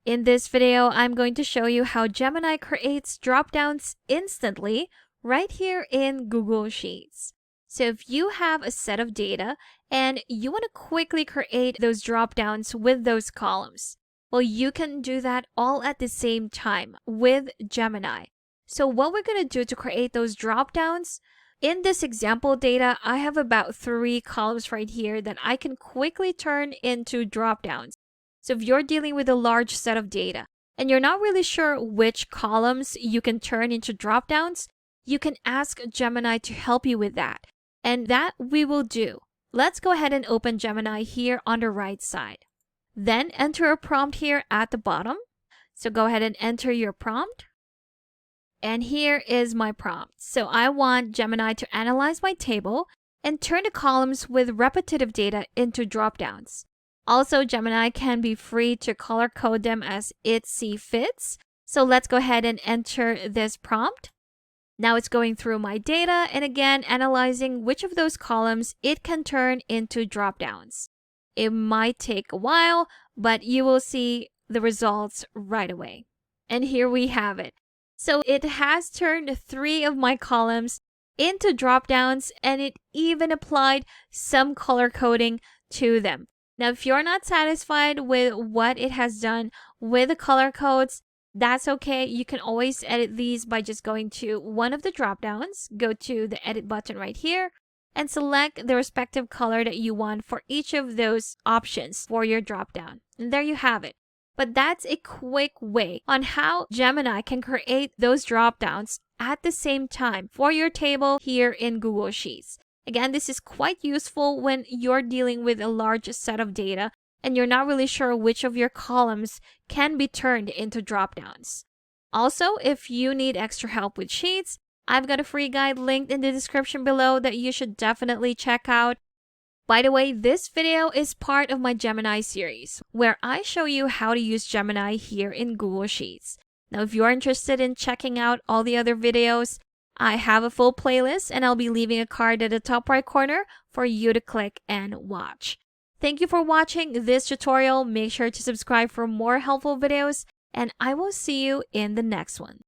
In this video, I'm going to show you how Gemini creates dropdowns instantly right here in Google Sheets. So if you have a set of data and you want to quickly create those dropdowns with those columns, well, you can do that all at the same time with Gemini. So what we're going to do to create those dropdowns, in this example data, I have about 3 columns right here that I can quickly turn into dropdowns. So if you're dealing with a large set of data and you're not really sure which columns you can turn into dropdowns, you can ask Gemini to help you with that. And that we will do. Let's go ahead and open Gemini here on the right side. Then enter a prompt here at the bottom. So go ahead and enter your prompt. And here is my prompt. So I want Gemini to analyze my table and turn the columns with repetitive data into dropdowns. Also, Gemini can be free to color code them as it sees fits. So let's go ahead and enter this prompt. Now it's going through my data and again analyzing which of those columns it can turn into dropdowns. It might take a while, but you will see the results right away. And here we have it. So it has turned 3 of my columns into dropdowns and it even applied some color coding to them. Now, if you're not satisfied with what it has done with the color codes, that's okay. You can always edit these by just going to one of the dropdowns, go to the edit button right here, and select the respective color that you want for each of those options for your dropdown. And there you have it. But that's a quick way on how Gemini can create those dropdowns at the same time for your table here in Google Sheets. Again, this is quite useful when you're dealing with a large set of data and you're not really sure which of your columns can be turned into dropdowns. Also, if you need extra help with Sheets, I've got a free guide linked in the description below that you should definitely check out. By the way, this video is part of my Gemini series, where I show you how to use Gemini here in Google Sheets. Now, if you're interested in checking out all the other videos, I have a full playlist and I'll be leaving a card at the top right corner for you to click and watch. Thank you for watching this tutorial. Make sure to subscribe for more helpful videos and I will see you in the next one.